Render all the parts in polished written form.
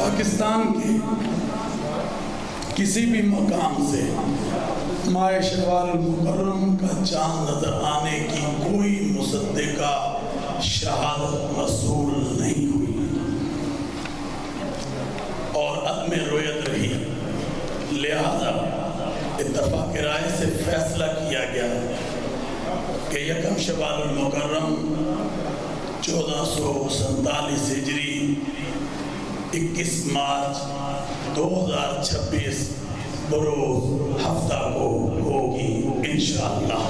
पाकिस्तान के किसी भी मकाम से माह शवाल मुकर्रम का चांद नजर आने की कोई मुसद्दिका शहादत मसूल नहीं हुई और अदम रोयत रही। लिहाजा इत्तफाक राय से फैसला किया गया कि यकम शवाल मुकर्रम 1447 हिजरी 21 मार्च 2026 बरोज हफ्ता को होगी इंशाअल्लाह।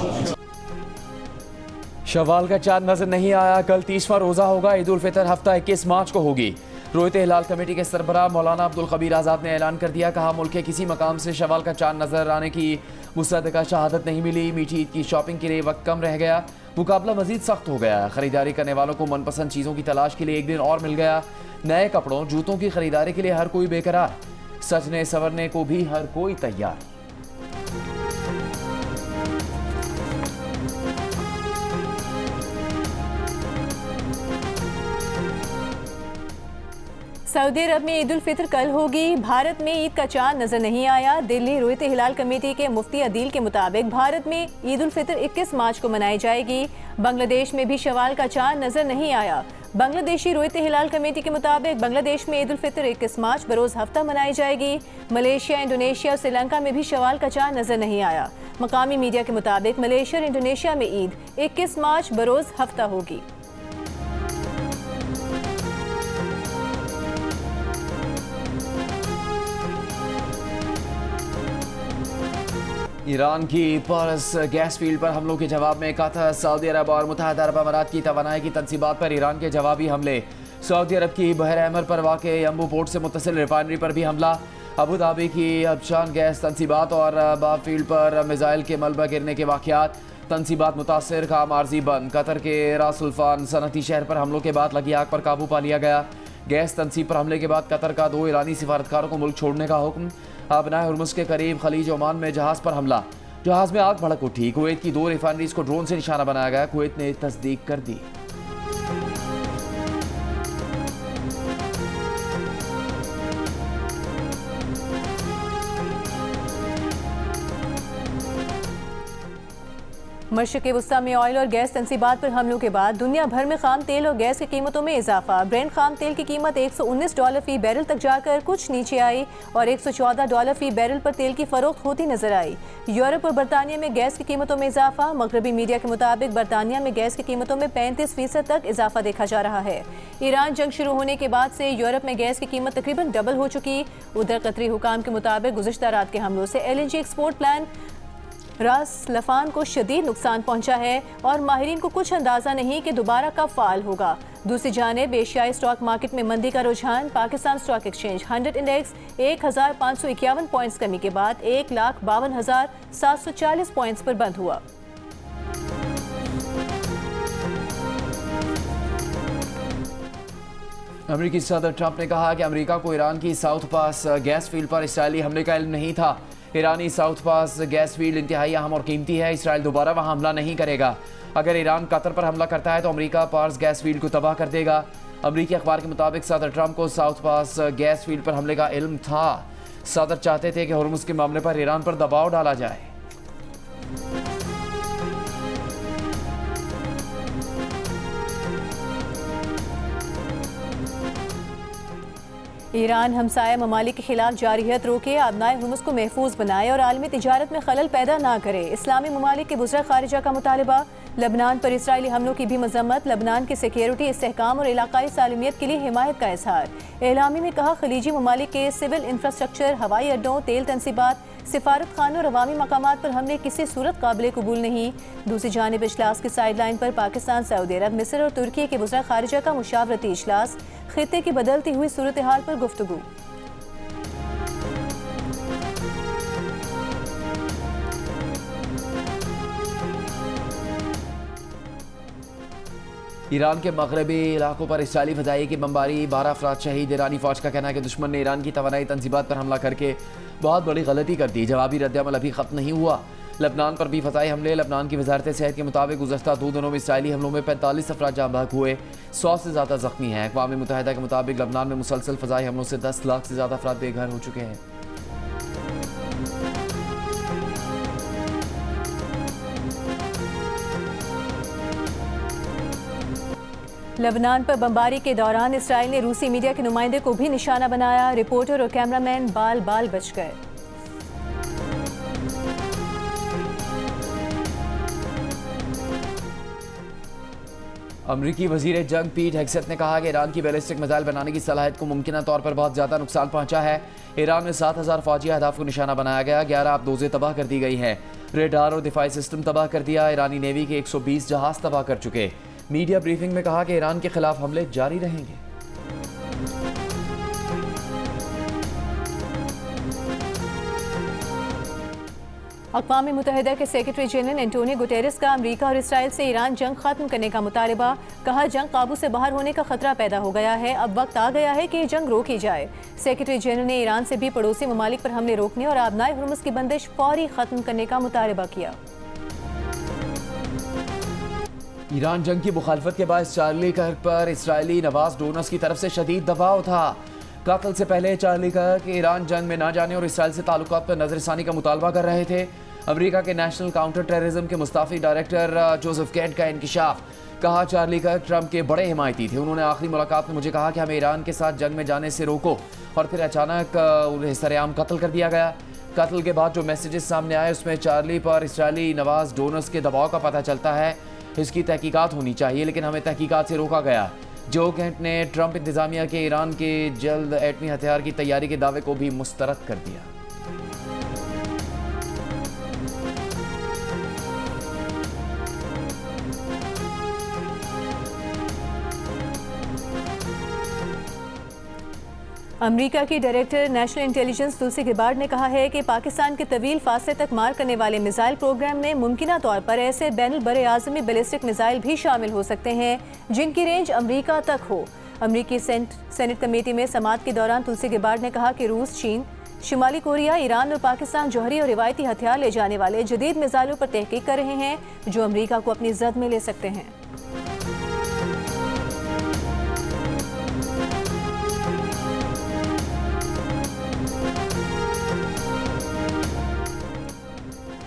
शवाल का चांद नजर नहीं आया, कल 30वां रोजा होगा। ईद उल फितर हफ्ता 21 मार्च को होगी। रोयत हिलाल कमेटी के सरबराह मौलाना अब्दुल खबीर आज़ाद ने ऐलान कर दिया, कहा मुल्क के किसी मकाम से शवाल का चांद नजर आने की मुसद्दिका शहादत नहीं मिली। मीठी ईद की शॉपिंग के लिए वक्त कम रह गया, मुकाबला मजीद सख्त हो गया। खरीदारी करने वालों को मनपसंद चीज़ों की तलाश के लिए एक दिन और मिल गया। नए कपड़ों जूतों की खरीदारी के लिए हर कोई बेकरार, सजने संवरने को भी हर कोई तैयार। सऊदी अरब में ईद उल फितर कल होगी। भारत में ईद का चांद नजर नहीं आया। दिल्ली रोयत हिलाल कमेटी के मुफ्ती अदील के मुताबिक भारत में ईद उल फितर 21 मार्च को मनाई जाएगी। बांग्लादेश में भी शवाल का चांद नजर नहीं आया। बांग्लादेशी रोयत हिलाल कमेटी के मुताबिक बांग्लादेश में ईद उल फितर 21 मार्च बरोज हफ्ता मनाई जाएगी। मलेशिया, इंडोनेशिया और श्रीलंका में भी शवाल का चांद नजर नहीं आया। मकामी मीडिया के मुताबिक मलेशिया और इंडोनेशिया में ईद 21 मार्च बरोज हफ्ता होगी। ईरान की पारस गैस फील्ड पर हमलों के जवाब में कतर, सऊदी अरब और मुत्तहदा अरब अमारात की तवानाई की तनसीबात पर ईरान के जवाबी हमले। सऊदी अरब की बहर अहमर पर वाक़े यम्बू पोर्ट से मुत्तसिल रिफाइनरी पर भी हमला। अबू धाबी की अबशान गैस तनसीबात और बाब फील्ड पर मिसाइल के मलबा गिरने के वाक़यात, तनसीबात मुतासर, काम आर्जी बंद। कतर के रासुल्फान सनती शहर पर हमलों के बाद लगी आग पर काबू पा लिया गया। गैस तनसीब पर हमले के बाद कतर का 2 ईरानी सिफारतकारों को मुल्क छोड़ने का हुक्म। आबनाए हुर्मुज़ के करीब खलीज ओमान में जहाज़ पर हमला, जहाज में आग भड़क उठी। कुवैत की 2 रिफाइनरीज को ड्रोन से निशाना बनाया गया, कुवैत ने तस्दीक कर दी। मशरिक़ वस्ता में ऑयल और गैस तनसीबात पर हमलों के बाद दुनिया भर में खाम तेल और गैस की कीमतों में इजाफा। ब्रेंट खाम तेल की कीमत $119 फी बैरल तक जाकर कुछ नीचे आई और $114 फी बैरल पर तेल की फरोख्त होती नजर आई। यूरोप और बरतानिया में गैस की कीमतों में इजाफा। मगरबी मीडिया के मुताबिक बरतानिया में गैस की कीमतों में 35% तक इजाफा देखा जा रहा है। ईरान जंग शुरू होने के बाद से यूरोप में गैस की कीमत तकरीबन डबल हो चुकी। उधर कतरी हुकाम के मुताबिक गुज़िश्ता रात के हमलों से LNG एक्सपोर्ट प्लान रास लफान को शदीद नुकसान पहुंचा है और माहिरीन को कुछ अंदाजा नहीं कि दोबारा कब फाल होगा। दूसरी जानिब एशियाई स्टॉक मार्केट में मंदी का रुझान। Pakistan stock exchange 100 index 1551 points कमी के बाद 1,52,740 पॉइंट्स पर बंद हुआ। अमेरिकी सदर ट्रंप ने कहा कि अमेरिका को ईरान की साउथ पास गैस फील्ड पर इसराइली हमले का इल्म नहीं था। ईरानी साउथ पास गैस फील्ड इंतहाई अहम और कीमती है। इसराइल दोबारा वहां हमला नहीं करेगा। अगर ईरान कतर पर हमला करता है तो अमेरिका पार्स गैस फील्ड को तबाह कर देगा। अमेरिकी अखबार के मुताबिक सदर ट्रंप को साउथ पास गैस फील्ड पर हमले का इल्म था। सदर चाहते थे कि हुर्मुज़ के मामले पर ईरान पर दबाव डाला जाए। ईरान हमसाया ममालिक के खिलाफ जारियत रोके, आबनाए हुर्मुज़ को महफूज बनाए और आलमी तिजारत में खलल पैदा ना करे। इस्लामी ममालिक के वज़ीर ख़ारिजा का मुतालबा। लबनान पर इसराइली हमलों की भी मजम्मत। लबनान की सिक्योरिटी, इस्तेहकाम और इलाकाई सालमियत के लिए हिमायत का इजहार। एलामी में कहा खलीजी ममालिक के सिविल इंफ्रास्ट्रक्चर, हवाई अड्डों, तेल तनसीबात, सिफारत खानों और अवामी मकामात पर हमले किसी सूरत काबिल कबूल नहीं। दूसरी जानिब इजलास की साइड लाइन पर पाकिस्तान, सऊदी अरब, मिस्र और तुर्की के वज़ीर ख़ारिजा का मुशावरती इजलास। खित्ते की बदलती हुई सूरत हाल पर गुफ्तगू। ईरान के मगरबी इलाकों पर इसराइली फ़िज़ाई की बमबारी, 12 अफराद शहीद। ईरानी फ़ौज का कहना है कि दुश्मन ने ईरान की तवानाई तंजीबात पर हमला करके बहुत बड़ी गलती कर दी। जवाबी रद्दअमल अभी ख़त्म नहीं हुआ। लबनान पर भी फ़ज़ाई हमले। लबनान की वजारत सेहत के मुताबिक गुज़श्ता 2 दिनों में इसराइली हमलों में 45 अफराद जाँ बहक हुए, 100 से ज़्यादा ज़ख्मी हैं। अक़वाम मुत्तहिदा के मुताबिक लबनान में मुसलसल फ़ज़ाई हमलों से 10 लाख से ज़्यादा अफराद बेघर हो चुके हैं। लबनान पर बमबारी के दौरान इसराइल ने रूसी मीडिया के नुमाइंदे को भी निशाना बनाया। रिपोर्टर और कैमरामैन बाल बाल बच गए। अमरीकी वजीर जंग पीट हेग्सेथ ने कहा कि ईरान की बैलिस्टिक मिसाइल बनाने की सलाहियत को मुमकिन तौर पर बहुत ज़्यादा नुकसान पहुंचा है। ईरान में 7000 फौजी अहदाफ को निशाना बनाया गया, 11 आबदोज़ें तबाह कर दी गई हैं, रेडार और दिफाई सिस्टम तबाह कर दिया। ईरानी नेवी के 120 जहाज तबाह कर चुके। मीडिया ब्रीफिंग में कहा कि ईरान के खिलाफ हमले जारी रहेंगे। अक़वाम मुत्तहिदा के सेक्रेटरी जनरल एंटोनियो गुटेरेस का अमरीका और इसराइल से ईरान जंग खत्म करने का मुतालबा। कहा, जंग काबू से बाहर होने का खतरा पैदा हो गया है, अब वक्त आ गया है कि ये जंग रोकी जाए। सेक्रेटरी जनरल ने ईरान से भी पड़ोसी ममालिक पर हमले रोकने और आबनाए हुर्मुज़ की बंदिश फौरी खत्म करने का मुतालबा किया। ईरान जंग की मुखालफत के बाद चार्ली कर्क पर इसराइली नवाज डोनस की तरफ से शदीद दबाव था। कत्ल से पहले चार्ली कर्क ईरान जंग में ना जाने और इसराइल से ताल्लुकात पर नजरसानी का मुतालबा कर रहे थे। अमेरिका के नेशनल काउंटर टेररिज्म के मुस्ताफी डायरेक्टर जोसेफ कैट का इंकिशाफ। कहा, चार्ली कर्क ट्रंप के बड़े हिमायती थे। उन्होंने आखिरी मुलाकात में मुझे कहा कि हमें ईरान के साथ जंग में जाने से रोको, और फिर अचानक उन्हें सरेआम कत्ल कर दिया गया। कत्ल के बाद जो मैसेजेस सामने आए उसमें चार्ली पर इसराइली नवाज डोनस के दबाव का पता चलता है। इसकी तहकीकात होनी चाहिए, लेकिन हमें तहकीकात से रोका गया। जो कैंट ने ट्रंप इंतजामिया के ईरान के जल्द एटमी हथियार की तैयारी के दावे को भी मुस्तरद कर दिया। अमेरिका की डायरेक्टर नेशनल इंटेलिजेंस तुलसी गिबार्ड ने कहा है कि पाकिस्तान के तवील फासले तक मार करने वाले मिसाइल प्रोग्राम में मुमकिना तौर पर ऐसे बैनुल बरे आज़मी बैलिस्टिक मिसाइल भी शामिल हो सकते हैं जिनकी रेंज अमेरिका तक हो। अमेरिकी सेनेट कमेटी में समाअत के दौरान तुलसी गिबार्ड ने कहा कि रूस, चीन, शिमाली कोरिया, ईरान और पाकिस्तान जौहरी और रिवायती हथियार ले जाने वाले जदीद मिसाइलों पर तहकीक कर रहे हैं जो अमेरिका को अपनी जद में ले सकते हैं।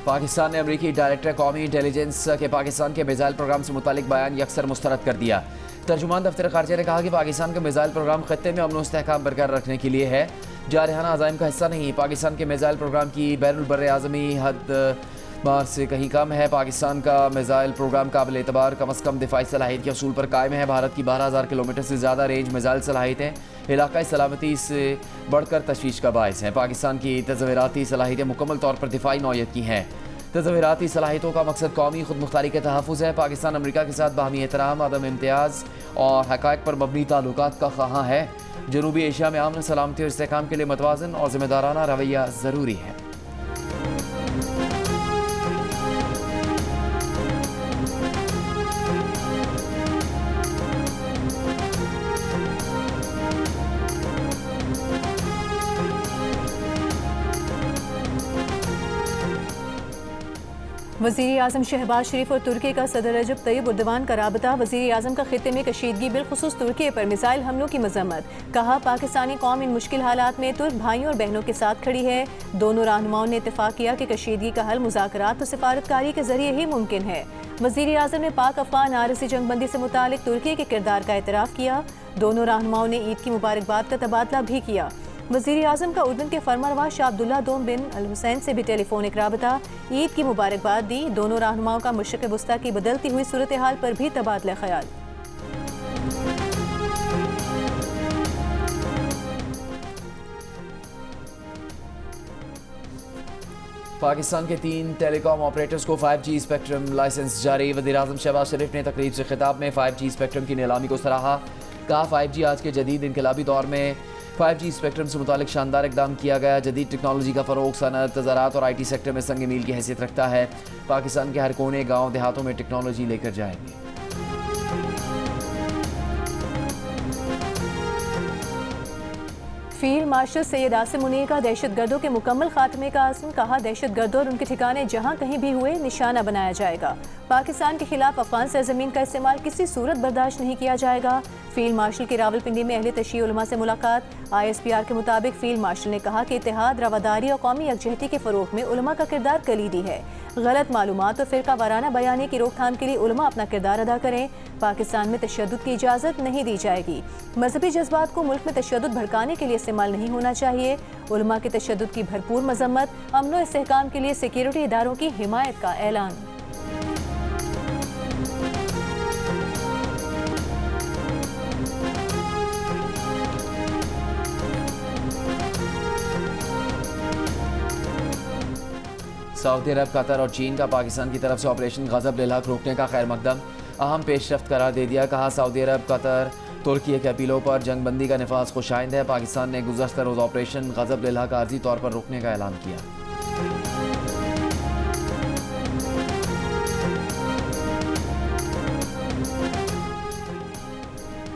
पाकिस्तान ने अमेरिकी डायरेक्टर कौमी इंटेलिजेंस के पाकिस्तान के मिसाइल प्रोग्राम से मुतालिक बयान यकसर मुस्तरद कर दिया। तर्जुमान दफ्तर खारजा ने कहा कि पाकिस्तान का मिसाइल प्रोग्राम खत्ते में अमन इस्तेहकाम बरकरार रखने के लिए है, जारहाना अज़ाइम का हिस्सा नहीं। पाकिस्तान के मिसाइल प्रोग्राम की बैनुल बर्रे आज़मी हद मार से कहीं कम है। पाकिस्तान का मिसाइल प्रोग्राम काबिल एतबार कम अज़ कम दिफाई सलाहियत के असूल पर कायम है। भारत की 12,000 किलोमीटर से ज़्यादा रेंज मिसाइल सलाहियतें इलाकाई सलामती से बढ़कर तशवीश का बायस हैं। पाकिस्तान की तज़वीराती सलाहियतें मुकम्मल तौर पर दिफाई नौयत की हैं। तज़वीराती सलाहियतों का मकसद कौमी खुद मुख्तारी के तहफ़्फ़ुज़ है। पाकिस्तान अमेरिका के साथ बाहमी एहतराम, अदम इम्तियाज़ और हक़ाइक़ पर मबनी ताल्लुकात का ख़्वाहां है। जनूबी एशिया में अमन, सलामती और इस्तेहकाम के लिए मतवाज़न और ज़िम्मेदाराना रवैया ज़रूरी है। वज़ीर आज़म शहबाज शरीफ और तुर्की का सदर रजब तैयब उर्दवान का राबता। वज़ीर आज़म का खित्ते में कशीदगी, बिलखुसूस तुर्की पर मिसाइल हमलों की मजम्मत। कहा, पाकिस्तानी कौम इन मुश्किल हालात में तुर्क भाइयों और बहनों के साथ खड़ी है। दोनों रहनुमाओं ने इत्तेफाक किया कि कशीदगी का हल मुज़ाकरात और सिफारतकारी के जरिए ही मुमकिन है। वज़ीर आज़म ने पाक अफगान आरज़ी जंगबंदी से मुतालिक तुर्की के किरदार का एतराफ़ किया। दोनों रहनुमाओं ने ईद की मुबारकबाद का तबादला भी किया। वज़ीर आज़म का उर्दन के फरमारवा शाह अब्दुल्ला दोम बिन अल हुसैन से भी टेलीफोनिक राबता। ईद की मुबारकबाद दी। दोनों रहनुमाओं का मशरिक़ वस्ता की बदलती हुई सूरत हाल पर भी तबादला ख्याल। पाकिस्तान के 3 टेलीकॉम ऑपरेटर्स को 5G स्पेक्ट्रम लाइसेंस जारी। वज़ीर आज़म शहबाज शरीफ ने तकरीब से खिताब में 5G स्पेक्ट्रम की नीलामी को सराहा। कहा, 5G आज के जदीद इनकलाबी दौर में 5G स्पेक्ट्रम से मुतालिक शानदार इकदाम किया गया। जदीद टेक्नोलॉजी का फ़रोग सनअत, ज़राअत और IT सेक्टर में संग मील की हैसियत रखता है। पाकिस्तान के हर कोने, गाँव देहातों में टेक्नोलॉजी लेकर जाएंगे। फील्ड मार्शल सैयद आसिम मुनीर का दहशतगर्दों के मुकम्मल खात्मे का आज़म, कहा दहशतगर्दों और उनके ठिकाने जहां कहीं भी हुए निशाना बनाया जाएगा। पाकिस्तान के खिलाफ अफगान सरजमीन का इस्तेमाल किसी सूरत बर्दाश्त नहीं किया जाएगा। फील्ड मार्शल की रावलपिंडी में अहले तशय्युअ उलमा से मुलाकात। ISPR के मुताबिक फील्ड मार्शल ने कहा कि इत्तेहाद, रवादारी और कौमी यकजहती के फ़रोग़ में उलमा का किरदार कलीदी है। गलत मालूमात और फ़िरका वाराना बयानी की रोकथाम के लिए उलमा अपना किरदार अदा करें। पाकिस्तान में तशद्दुद की इजाज़त नहीं दी जाएगी। मजहबी जज्बात को मुल्क में तशद्दुद भड़काने के लिए इस्तेमाल नहीं होना चाहिए। उलमा के तशद्दुद की भरपूर मजम्मत। अमन व इस्तेहकाम के लिए सिक्योरिटी इदारों की हिमायत का ऐलान। सऊदी अरब, कतर और चीन का पाकिस्तान की तरफ से ऑपरेशन गज़ब लिल्हक रोकने का खैर मकदम अहम पेशरफ्त करार दे दिया। कहा सऊदी अरब, कतर, तुर्की के अपीलों पर जंगबंदी का नफाज खुशाइंद है। पाकिस्तान ने गुज़श्ता रोज़ ऑपरेशन गज़ब लिल्हक आर्जी तौर पर रोकने का ऐलान किया।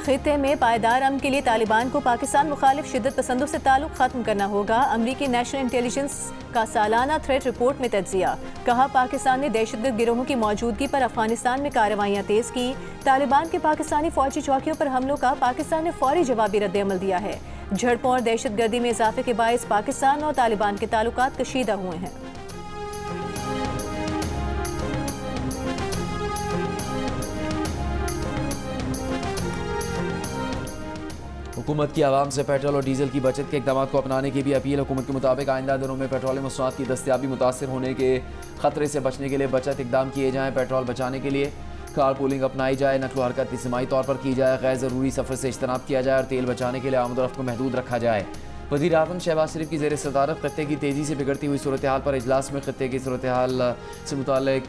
खित्ते में पायदार अमन के लिए तालिबान को पाकिस्तान मुखालिफ शिद्दत पसंदों से ताल्लुक खत्म करना होगा। अमरीकी नेशनल इंटेलिजेंस का सालाना थ्रेट रिपोर्ट में तज्जिया। कहा पाकिस्तान ने दहशतगर्द गिरोहों की मौजूदगी पर अफगानिस्तान में कार्रवाइयाँ तेज की। तालिबान के पाकिस्तानी फौजी चौकियों पर हमलों का पाकिस्तान ने फौरी जवाबी रद्द-ए-अमल दिया है। झड़पों और दहशतगर्दी में इजाफे के बायस पाकिस्तान और तालिबान के ताल्लुकात कशीदा हुए हैं। हुकूमत की आवाम से पेट्रोल और डीजल की बचत के इक़दाम को अपनाने की भी अपील। हुकूमत के मुताबिक आइंदा दिनों में पेट्रोलियम मसनूआत की दस्तियाबी मुतासर होने के खतरे से बचने के लिए बचत इक़दाम किए जाएँ। पेट्रोल बचाने के लिए कार पूलिंग अपनाई जाए, नकलो हरकत इज्तिमाई तौर पर की जाए, गैर ज़रूरी सफ़र से इज्तनाब किया जाए और तेल बचाने के लिए आमद-ओ-रफ़्त को महदूद रखा जाए। वज़ीर आज़म शहबाज शरीफ की ज़ेर सदारत खत्ते की तेज़ी से बिगड़ती हुई सूरत हाल पर इजलास में खत्ते की सूरत हाल से मुताल्लिक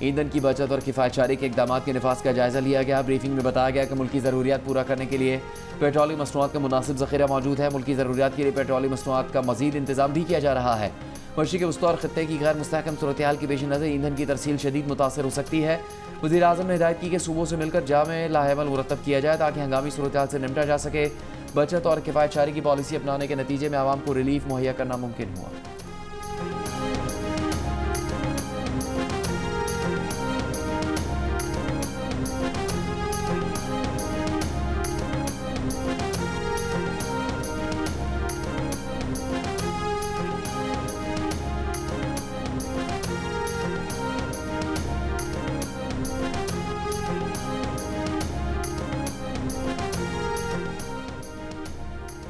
ईंधन की बचत और किफ़ायतशारी के इक़दाम के नफाज का जायज़ा लिया गया। ब्रीफिंग में बताया गया कि मुल्की ज़रूरियात पूरा करने के लिए पेट्रोलियम मसनूआत का मुनासिब ज़ख़ीरा मौजूद है। मुल्की ज़रूरियात के लिए पेट्रोलियम मसनूआत का मज़ीद इंतज़ाम भी किया जा रहा है। मशरिक़ वस्ता और खत्ते की गैर मुस्तहकम सूरत हाल के पेश नज़र ईंधन की तरसील शदीद मुतासर हो सकती है। वज़ीर आज़म ने हिदायत की कि सूबों से मिलकर जामे लाहेमल मुरतब किया जाए ताकि हंगामी सूरत हाल से निपटा जा सके। बचत और किफ़ायतशारी की पॉलिसी अपनाने के नतीजे में आवाम को रिलीफ मुहैया करना मुमकिन हुआ।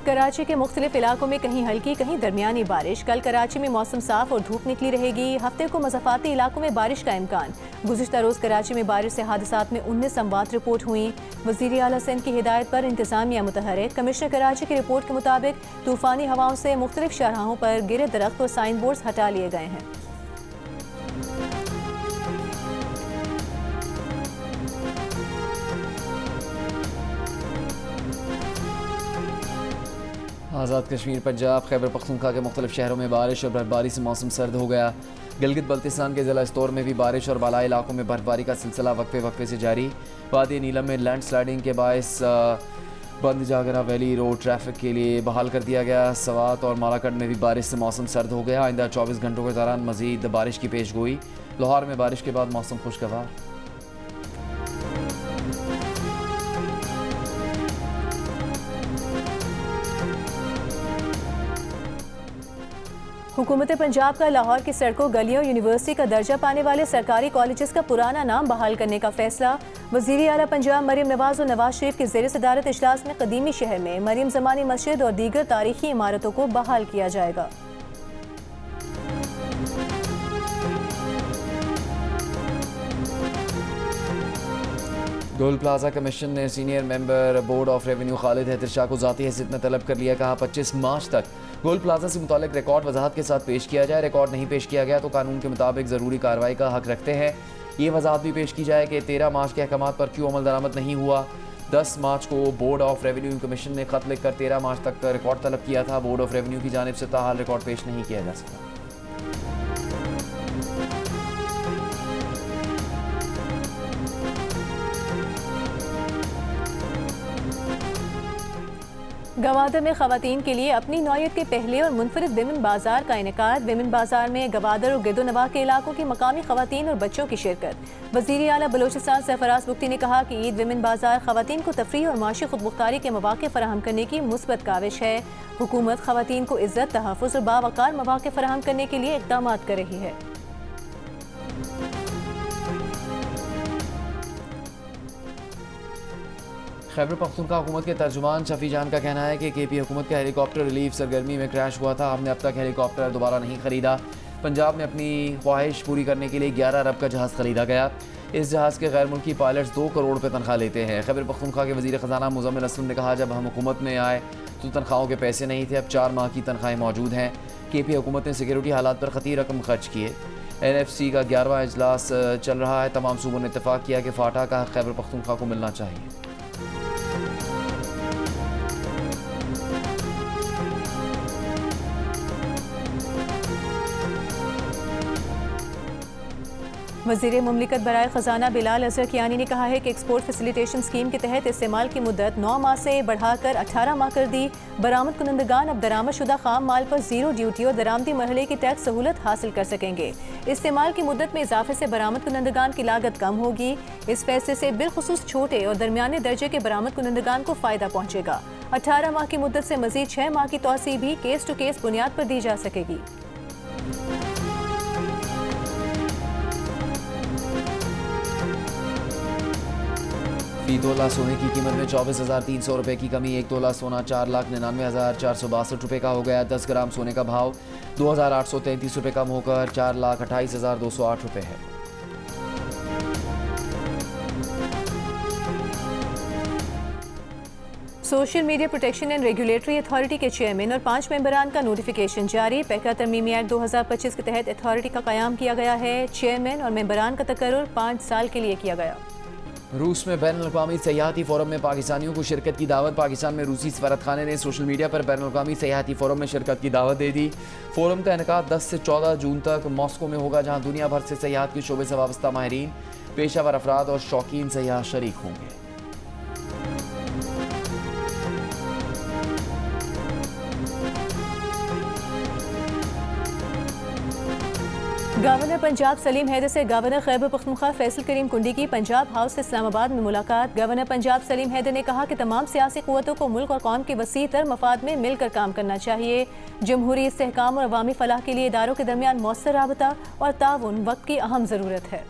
कराची के मुख्तलिफ इलाकों में कहीं हल्की कहीं दरमियानी बारिश। कल कराची में मौसम साफ और धूप निकली रहेगी। हफ्ते को मज़ाफ़ाती इलाकों में बारिश का इम्कान। गुज़िश्ता रोज़ कराची में बारिश से हादसात में 19 अमवात रिपोर्ट हुई। वज़ीर आला सिंध की हिदायत पर इंतज़ामिया मुतहरिक। कमिश्नर कराची की रिपोर्ट के मुताबिक तूफ़ानी हवाओं से मुख्तलिफ शाहराहों पर गिरे दरख्त और साइन बोर्ड्स हटा लिए गए हैं। आज़ाद कश्मीर, पंजाब, खैबर पख्तूनख्वा के मुख्तलिफ शहरों में बारिश और बर्फबारी से मौसम सर्द हो गया। गिलगित बल्तिस्तान के ज़िला इस्तोर में भी बारिश और बालाई इलाकों में बर्फबारी का सिलसिला वक्फे वक्फे से जारी। वादी नीलम में लैंड स्लाइडिंग के बायस बंद जागरा वैली रोड ट्रैफिक के लिए बहाल कर दिया गया। सवात और मालाकंड में भी बारिश से मौसम सर्द हो गया। आइंदा 24 घंटों के दौरान मजीद बारिश की पेश गोई। लाहौर में बारिश के बाद मौसम खुशगवार। हुकूमत पंजाब का लाहौर की सड़कों, गलियों, यूनिवर्सिटी का दर्जा पाने वाले सरकारी कॉलेजेस का पुराना नाम बहाल करने का फैसला। वज़ीर आला पंजाब मरीम नवाज और नवाज शरीफ की ज़ेर सदारत इजलास में कदीमी शहर में मरीम ज़मानी मस्जिद और दीगर तारीखी इमारतों को बहाल किया जाएगा। टोल प्लाजा कमीशन ने senior member board of revenue Khalid Haider Shah को ज़ाती हैसियत में तलब कर लिया। कहा 25 मार्च तक टोल प्लाजा से मुतालिक रिकॉर्ड वजाहत के साथ पेश किया जाए। रिकॉर्ड नहीं पेश किया गया तो कानून के मुताबिक ज़रूरी कार्रवाई का हक रखते हैं। ये वजाहत भी पेश की जाए कि 13 मार्च के अहकामात पर क्यों अमल दरामद नहीं हुआ। 10 मार्च को बोर्ड ऑफ रेवेन्यू कमीशन ने खत लिखकर 13 मार्च तक रिकॉर्ड तलब किया था। बोर्ड ऑफ रेवेन्यू की जानिब से ताहाल रिकॉर्ड पेश नहीं किया जा सका। गवादर में खवातीन के लिए अपनी नौयत के पहले और मुनफरिद विमेन बाजार का इनेकाद। विमेन बाजार में गवादर और गिरदोनवाह के इलाकों की मकामी खवातीन और बच्चों की शिरकत। वज़ीर आला बलोचिस्तान सरफराज बुख्ती ने कहा कि ईद विमेन बाजार खवातीन को तफरीह और माशी खुदमुख्तारी के मौक़े फराहम करने की मुस्बत काविश है। हुकूमत खवातीन को इज़्ज़त, तहफ़्फ़ुज़ और बावकार मौक़े फराहम करने के लिए इक़दाम कर रही है। खैबर पख्तूनख्वा हुकूमत के तर्जुमान शफी जान का कहना है कि KP हुकूमत का हेलीकॉप्टर रिलीफ सरगर्मी में क्रैश हुआ था। हमने अब तक हेलीकॉप्टर दोबारा नहीं खरीदा। पंजाब में अपनी ख्वाहिश पूरी करने के लिए 11 अरब का जहाज़ खरीदा गया। इस जहाज़ के गैर मुल्की पायलट्स 2 करोड़ पे तनख्वाह लेते हैं। खैबर पख्तूनख्वा के वज़ीर ख़जाना मुज़म्मिल असलम ने कहा, जब हम हुकूमत में आए तो तनख्वाहों के पैसे नहीं थे, अब 4 माह की तनख्वाहें मौजूद हैं। KP हुकूमत ने सिक्योरिटी हालात पर खतीर रकम खर्च किए। NFC का 11वां इजलास चल रहा है। तमाम सूबों ने इत्तेफाक किया कि फाटा का खैबर पख्तूनख्वा को मिलना चाहिए। वज़ीर मुमलिकत बराए ख़जाना बिलाल अज़हर कियानी ने कहा है कि एक्सपोर्ट फैसिलिटेशन स्कीम के तहत इस्तेमाल की मुद्दत 9 माह से बढ़ाकर 18 माह कर दी। बरामद कुनंदगान अब दरामद शुदा खाम माल पर 0 ड्यूटी और दरामदी मरहले की टैक्स सहूलत हासिल कर सकेंगे। इस्तेमाल की मुद्दत में इजाफे से बरामद कुनंदगान की लागत कम होगी। इस फैसले से बिलखुसूस छोटे और दरमियाने दर्जे के बरामद कुनंदगान को फ़ायदा पहुँचेगा। 18 माह की मुद्दत से मज़ीद 6 माह की तौसी भी केस टू केस बुनियाद पर दी जा सकेगी। फी तोला सोने की कीमत में 24,300 रुपये की कमी। 1 तोला सोना 4,99,462 रुपये का हो गया। 10 ग्राम सोने का भाव 2,833 रुपये कम होकर 4,28,208 रुपये है। Social media protection and regulatory authority के चेयरमैन और 5 मेंबरान का नोटिफिकेशन जारी। पैका तरमीमी एक्ट 2025 के तहत अथॉरिटी का क़याम किया गया है। चेयरमैन और मेंबरान का तकर्रुर 5 साल के लिए किया गया। रूस में बैनुल-अक़वामी सयाहती फोरम में पाकिस्तानियों को शिरकत की दावत। पाकिस्तान में रूसी सफारतखाने ने सोशल मीडिया पर बैनुल-अक़वामी सयाहती फोरम में शिरकत की दावत दे दी। फोरम का इनेकाद 10 से 14 जून तक मॉस्को में होगा, जहां दुनिया भर से सयाहत के शोबे से वाबस्ता माहिरीन, पेशावर अफराद और शौकीन सयाह शरीक होंगे। गवर्नर पंजाब सलीम हैदर से गवर्नर खैबर पख्तूनख्वा फैसल करीम कुंडी की पंजाब हाउस इस्लामाबाद में मुलाकात। गवर्नर पंजाब सलीम हैदर ने कहा कि तमाम सियासी क़ुव्वतों को मुल्क और कौम के वसी तर मफाद में मिलकर काम करना चाहिए। जमहूरी इस्तेहकाम और अवामी फलाह के लिए इदारों के दरमियान मौसर राबता और ताउन वक्त की अहम ज़रूरत है।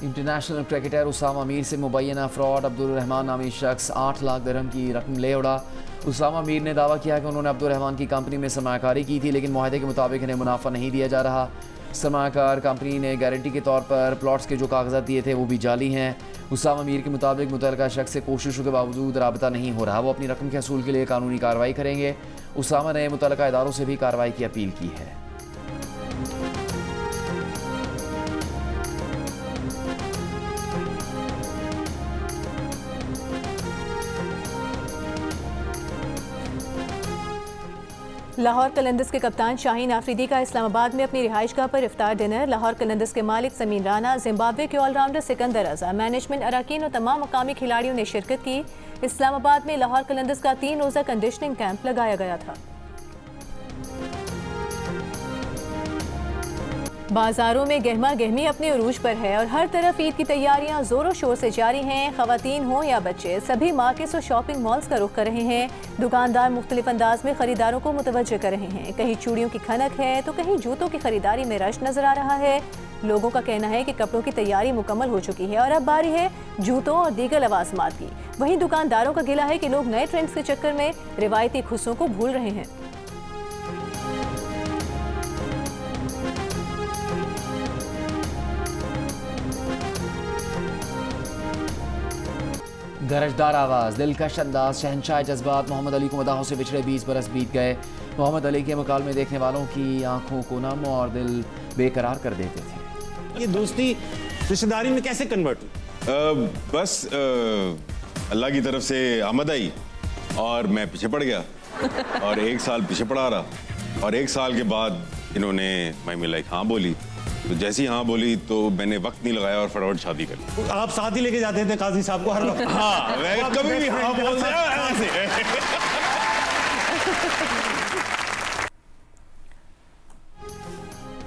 इंटरनेशनल क्रिकेटर उसामा मीर से मुबैना फ्रॉड अब्दुल रहमान नामी शख्स 8 लाख दिरहम की रकम ले उड़ा। उसामा मीर ने दावा किया कि उन्होंने अब्दुल रहमान की कंपनी में सरमायाकारी की थी, लेकिन मुआहदे के मुताबिक इन्हें मुनाफा नहीं दिया जा रहा। सरमायाकार कंपनी ने गारंटी के तौर पर प्लॉट्स के जो कागजात दिए थे वो भी जाली हैं। उसामा मीर के मुताबिक मुतल्लिका शख्स से कोशिशों के बावजूद राबता नहीं हो रहा। वो अपनी रकम के हसूल के लिए कानूनी कार्रवाई करेंगे। उसामा ने मुतल्लिका इदारों से भी कार्रवाई की अपील की है। लाहौर कलंदर्स के कप्तान शाहीन आफरीदी का इस्लामाबाद में अपनी रिहाइशगाह पर इफ्तार डिनर। लाहौर कलंदर्स के मालिक समीन राना, जिम्बाब्वे के ऑलराउंडर सिकंदर रजा, मैनेजमेंट अराकीन और तमाम मकामी खिलाड़ियों ने शिरकत की। इस्लामाबाद में लाहौर कलंदर्स का 3 रोज़ा कंडीशनिंग कैंप लगाया गया था। बाजारों में गहमा गहमी अपने उरूज पर है और हर तरफ ईद की तैयारियां जोरों शोर से जारी हैं। खवातीन हों या बच्चे, सभी मार्केट्स और शॉपिंग मॉल्स का रुख कर रहे हैं। दुकानदार मुख्तलिफ अंदाज में खरीदारों को मुतवज्जे कर रहे हैं। कहीं चूड़ियों की खनक है तो कहीं जूतों की खरीदारी में रश नजर आ रहा है। लोगों का कहना है कि कपड़ों की तैयारी मुकम्मल हो चुकी है और अब बारी है जूतों और दीगर लवाजमात की। वहीं दुकानदारों का गिला है कि लोग नए ट्रेंड्स के चक्कर में रिवायती खुस्सों को भूल रहे हैं। गरजदार आवाज़, दिलकश अंदाज, शहंशाह जज्बात मोहम्मद अली को मदाहों से बिछड़े 20 बरस बीत गए। मोहम्मद अली के मुकालमे देखने वालों की आंखों को नम और दिल बेकरार कर देते थे। ये दोस्ती रिश्तेदारी में कैसे कन्वर्ट हुई? बस अल्लाह की तरफ से आमद आई और मैं पीछे पड़ गया और 1 साल पीछे पड़ा रहा और 1 साल के बाद इन्होंने मैं लाइक हाँ बोली तो जैसे ही हाँ बोली तो मैंने वक्त नहीं लगाया और फटाफट शादी कर ली। आप साथ ही लेके जाते थे काजी साहब को हर वक्त? हाँ, मैं कभी भी हाँ बोल दिया ऐसे।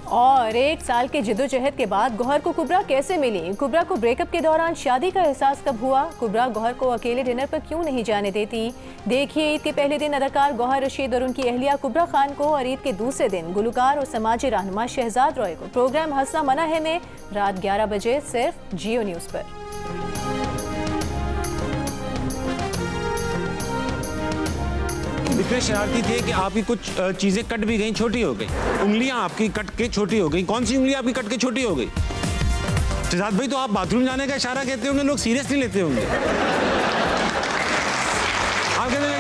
और 1 साल के जिद्दोजहद के बाद गौहर को कुबरा कैसे मिली? कुबरा को ब्रेकअप के दौरान शादी का एहसास कब हुआ? कुबरा गौहर को अकेले डिनर पर क्यों नहीं जाने देती? देखिए ईद के पहले दिन अदाकार गौहर रशीद और उनकी अहलिया कुबरा खान को, और ईद के दूसरे दिन गुलकार और समाजी रहनुमा शहजाद रॉय को प्रोग्राम हंसना मना है में रात 11 बजे सिर्फ जियो न्यूज़ पर। इतने शरारती थे कि आपकी कुछ चीजें कट भी गई, छोटी हो गई। उंगलियां आपकी कट के छोटी हो गई। कौन सी उंगली आपकी कट के छोटी हो गई? शहजाद भाई, तो आप बाथरूम जाने का इशारा कहते होंगे, लोग सीरियस नहीं लेते होंगे। आप कहते हैं